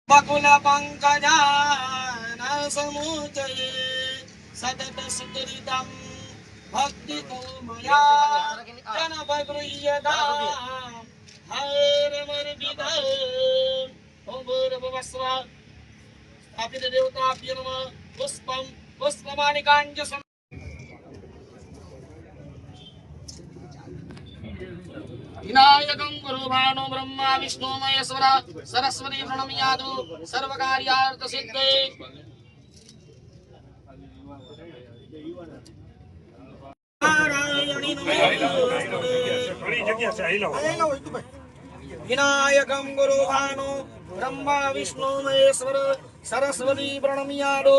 बकुल पंकजान समुचये सतत सुचरितं भक्ति मया जन भगृह्यतां हरमर्दिदं ओम भूर्भुवस्व स्थापित देवताभ्यो नमः पुष्पं पुष्पमालिकाञ्च विनायकं गुरुभानो ब्रह्मा विष्णु महेश्वर सरस्वती प्रणम्यादो सर्वकार्यार्थ सिद्धे विनायकं गुरुभानो ब्रह्मा विष्णु महेश्वर सरस्वती प्रणम्यादो